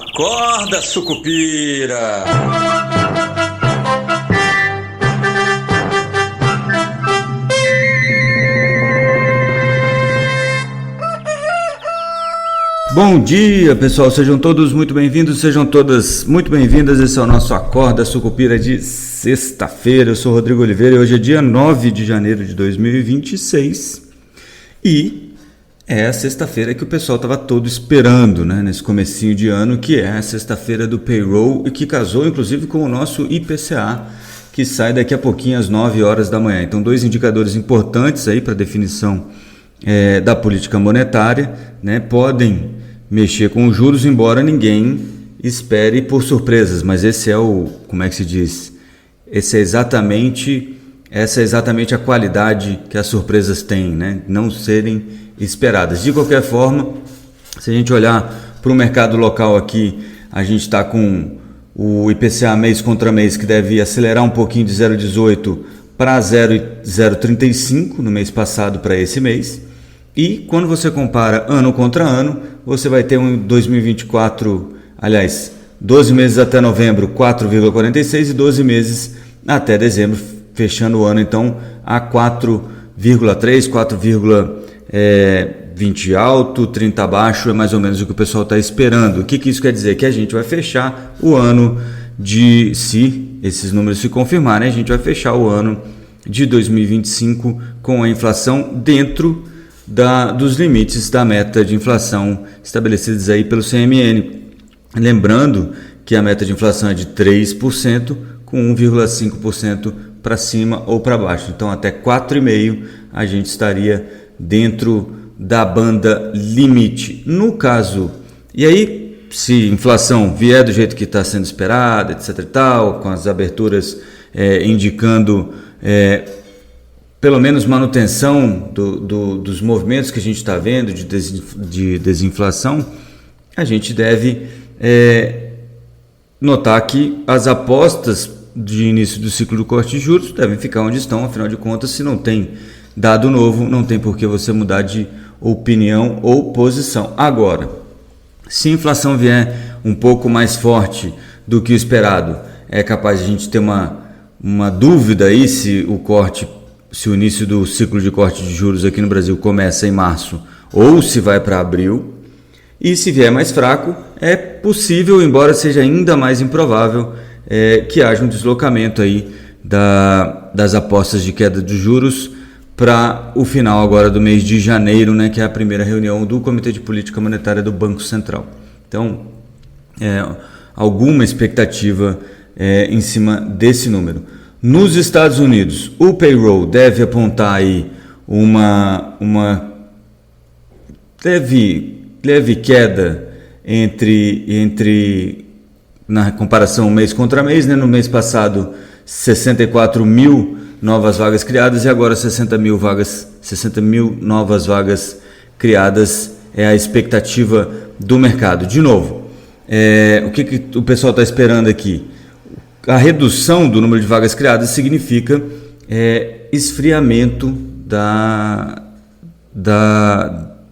Acorda, sucupira! Bom dia, pessoal, sejam todos muito bem-vindos, sejam todas muito bem-vindas. Esse é o nosso Acorda Sucupira de sexta-feira. Eu sou Rodrigo Oliveira e hoje é dia 9 de janeiro de 2026 e é a sexta-feira que o pessoal estava todo esperando, né, nesse comecinho de ano, que é a sexta-feira do payroll e que casou inclusive com o nosso IPCA, que sai daqui a pouquinho às 9 horas da manhã. Então, dois indicadores importantes aí para definição da política monetária, né, podem mexer com os juros, embora ninguém espere por surpresas, mas esse é o, como é que se diz? Essa é exatamente a qualidade que as surpresas têm, né? Não serem esperadas. De qualquer forma, se a gente olhar para o mercado local aqui, a gente está com o IPCA mês contra mês, que deve acelerar um pouquinho de 0,18 para 0,35 no mês passado para esse mês. E quando você compara ano contra ano, você vai ter um 2024, aliás, 12 meses até novembro, 4,46 e 12 meses até dezembro, fechando o ano então a 4,3, 4,20 alto, 30 baixo, é mais ou menos o que o pessoal está esperando. O que isso quer dizer? Que a gente vai fechar o ano se esses números se confirmarem, a gente vai fechar o ano de 2025 com a inflação dentro dos limites da meta de inflação estabelecidos aí pelo CMN. Lembrando que a meta de inflação é de 3%, com 1,5% para cima ou para baixo. Então, até 4,5% a gente estaria dentro da banda limite. No caso, e aí, se a inflação vier do jeito que está sendo esperada, etc. e tal, com as aberturas indicando pelo menos manutenção dos movimentos que a gente está vendo de desinflação, a gente deve notar que as apostas de início do ciclo do corte de juros devem ficar onde estão. Afinal de contas, se não tem dado novo, não tem por que você mudar de opinião ou posição. Agora, se a inflação vier um pouco mais forte do que o esperado, é capaz de a gente ter uma dúvida aí se o início do ciclo de corte de juros aqui no Brasil começa em março ou se vai para abril. E se vier mais fraco, é possível, embora seja ainda mais improvável, que haja um deslocamento aí das apostas de queda de juros para o final agora do mês de janeiro, né, que é a primeira reunião do Comitê de Política Monetária do Banco Central. Então, alguma expectativa em cima desse número. Nos Estados Unidos, o payroll deve apontar aí uma leve queda na comparação mês contra mês, né? No mês passado 64 mil novas vagas criadas e agora 60 mil novas vagas criadas é a expectativa do mercado. De novo, o que o pessoal está esperando aqui? A redução do número de vagas criadas significa esfriamento da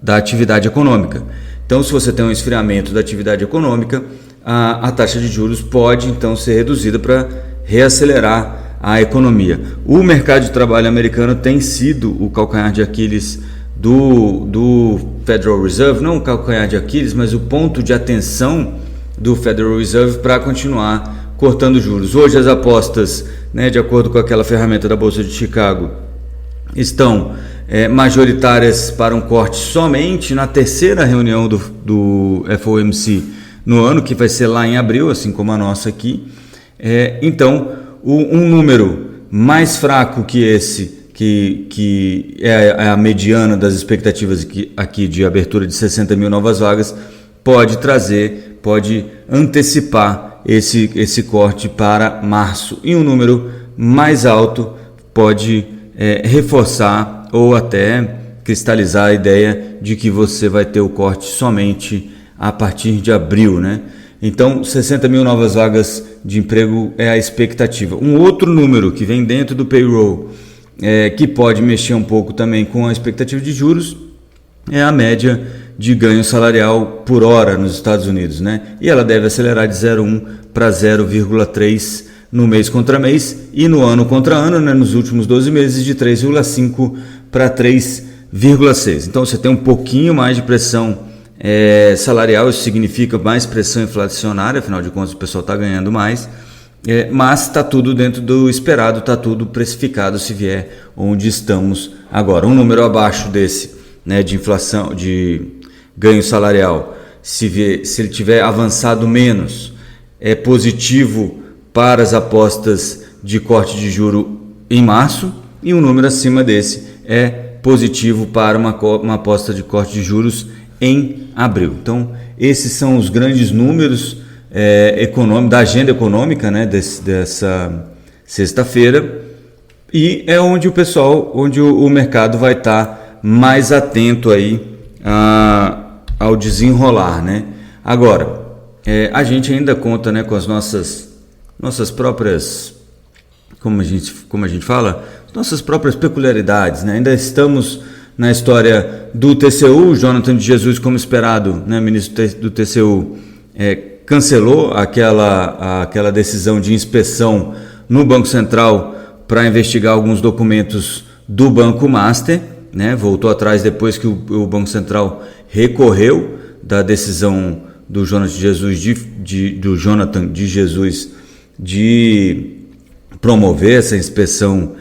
atividade econômica. Então, se você tem um esfriamento da atividade econômica, a taxa de juros pode então ser reduzida para reacelerar a economia. O mercado de trabalho americano tem sido o calcanhar de Aquiles do Federal Reserve, não o calcanhar de Aquiles, mas o ponto de atenção do Federal Reserve para continuar cortando juros. Hoje as apostas, né, de acordo com aquela ferramenta da Bolsa de Chicago, estão majoritárias para um corte somente na terceira reunião do FOMC no ano, que vai ser lá em abril, assim como a nossa aqui. Então, um número mais fraco que esse, que é a mediana das expectativas aqui de abertura de 60 mil novas vagas, pode antecipar esse corte para março, e um número mais alto pode reforçar ou até cristalizar a ideia de que você vai ter o corte somente a partir de abril, né? Então, 60 mil novas vagas de emprego é a expectativa. Um outro número que vem dentro do payroll, que pode mexer um pouco também com a expectativa de juros, é a média de ganho salarial por hora nos Estados Unidos, né? E ela deve acelerar de 0,1 para 0,3 no mês contra mês e no ano contra ano, né, nos últimos 12 meses, de 3,5 para 3,6. Então você tem um pouquinho mais de pressão salarial, isso significa mais pressão inflacionária, afinal de contas o pessoal está ganhando mais, mas está tudo dentro do esperado, está tudo precificado se vier onde estamos agora. Um número abaixo desse, né, de inflação, de ganho salarial, se ele tiver avançado menos, é positivo para as apostas de corte de juro em março, e um número acima desse é positivo para uma aposta de corte de juros em abril. Então, esses são os grandes números da agenda econômica, né, dessa sexta-feira, e é onde o mercado vai estar mais atento aí ao desenrolar, né? Agora, a gente ainda conta, né, com as nossas próprias, como a gente fala, nossas próprias peculiaridades, né? Ainda estamos na história do TCU. Jonathan de Jesus, como esperado, né, ministro do TCU, cancelou aquela decisão de inspeção no Banco Central para investigar alguns documentos do Banco Master, né? Voltou atrás depois que o Banco Central recorreu da decisão do Jonathan de Jesus de promover essa inspeção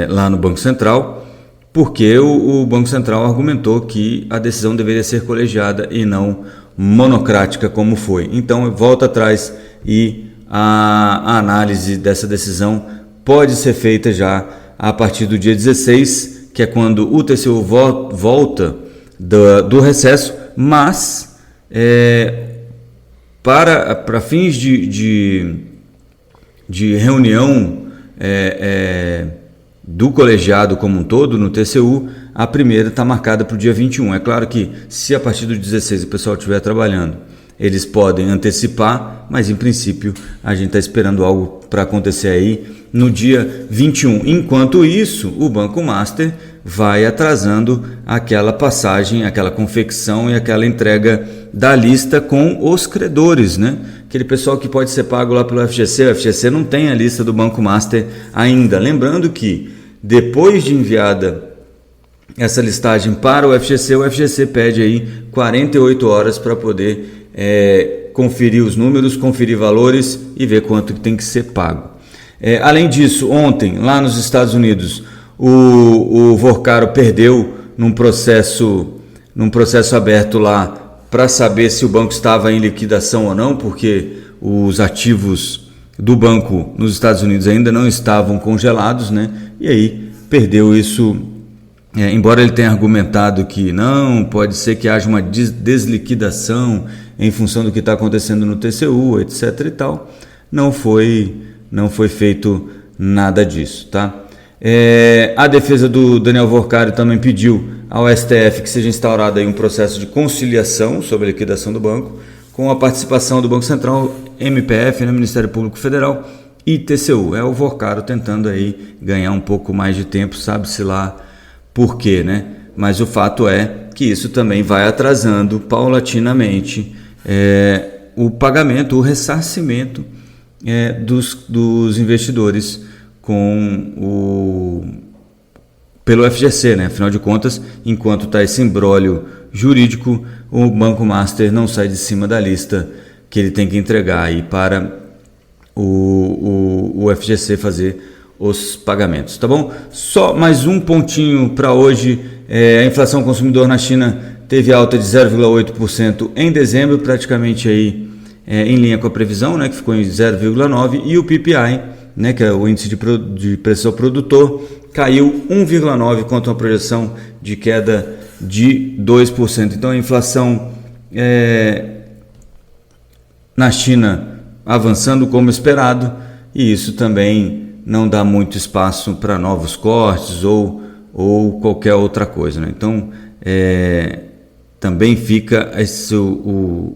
lá no Banco Central, porque o Banco Central argumentou que a decisão deveria ser colegiada e não monocrática como foi. Então volta atrás e a análise dessa decisão pode ser feita já a partir do dia 16, que é quando o TCU volta do recesso, mas para fins de reunião do colegiado como um todo no TCU, a primeira está marcada para o dia 21. É claro que se a partir do 16 o pessoal estiver trabalhando, eles podem antecipar, mas em princípio a gente está esperando algo para acontecer aí no dia 21. Enquanto isso, o Banco Master vai atrasando aquela passagem, aquela confecção e aquela entrega da lista com os credores, né? Aquele pessoal que pode ser pago lá pelo FGC. O FGC não tem a lista do Banco Master ainda. Lembrando que depois de enviada essa listagem para o FGC pede aí 48 horas para poder conferir os números, conferir valores e ver quanto que tem que ser pago. Além disso, ontem, lá nos Estados Unidos, o Vorcaro perdeu num processo aberto lá para saber se o banco estava em liquidação ou não, porque os ativos do banco nos Estados Unidos ainda não estavam congelados, né? E aí perdeu isso, embora ele tenha argumentado que não, pode ser que haja uma desliquidação em função do que está acontecendo no TCU, etc. e tal, não foi feito nada disso, tá? A defesa do Daniel Vorcaro também pediu ao STF que seja instaurado aí um processo de conciliação sobre a liquidação do banco, com a participação do Banco Central, MPF, né, Ministério Público Federal e TCU. O Vorcaro tentando aí ganhar um pouco mais de tempo, sabe-se lá por quê, né? Mas o fato é que isso também vai atrasando paulatinamente o pagamento, o ressarcimento dos investidores pelo FGC, né? Afinal de contas, enquanto está esse imbróglio jurídico, o Banco Master não sai de cima da lista que ele tem que entregar aí para o FGC fazer os pagamentos, tá bom? Só mais um pontinho para hoje. A inflação consumidor na China teve alta de 0,8% em dezembro, praticamente aí em linha com a previsão, né, que ficou em 0,9%, e o PPI, né, que é o índice de preço ao produtor, caiu 1,9% contra uma projeção de queda de 2%. Então a inflação na China avançando como esperado, e isso também não dá muito espaço para novos cortes ou qualquer outra coisa, né? Então também fica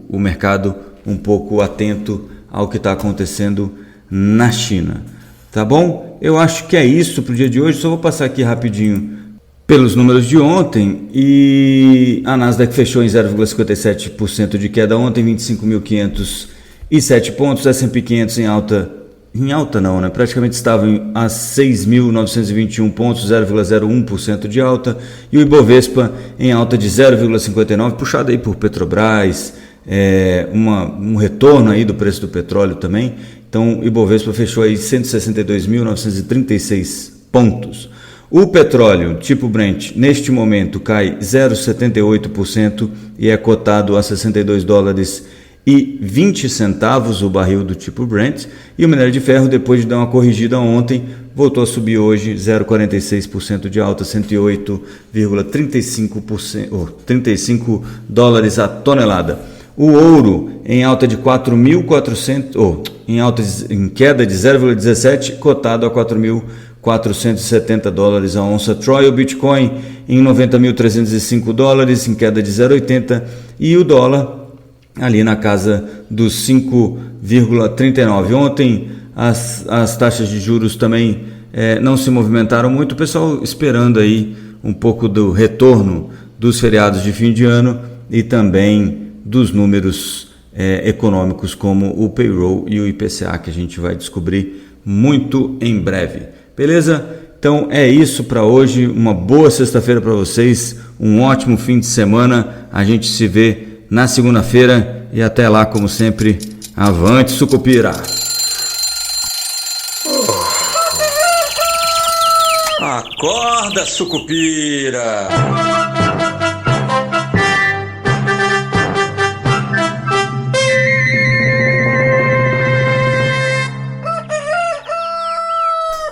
o mercado um pouco atento ao que está acontecendo na China. Tá bom? Eu acho que é isso para o dia de hoje. Só vou passar aqui rapidinho pelos números de ontem, e a Nasdaq fechou em 0,57% de queda ontem, 25.507 pontos, S&P 500 em alta não, né? Praticamente estava a 6.921 pontos, 0,01% de alta, e o Ibovespa em alta de 0,59%, puxado aí por Petrobras, um retorno aí do preço do petróleo também. Então o Ibovespa fechou aí 162.936 pontos. O petróleo tipo Brent neste momento cai 0,78% e é cotado a $62,20 o barril do tipo Brent, e o minério de ferro, depois de dar uma corrigida ontem, voltou a subir hoje 0,46% de alta, $108,35 a tonelada. O ouro em alta de 4.400, em queda de 0,17, cotado a $4.470 a onça Troy. O Bitcoin em $90.305, em queda de 0,80, e o dólar ali na casa dos 5,39. Ontem as taxas de juros também não se movimentaram muito, o pessoal esperando aí um pouco do retorno dos feriados de fim de ano e também dos números econômicos como o payroll e o IPCA, que a gente vai descobrir muito em breve. Beleza? Então é isso para hoje, uma boa sexta-feira para vocês, um ótimo fim de semana, a gente se vê na segunda-feira e até lá, como sempre, avante Sucupira! Acorda, Sucupira!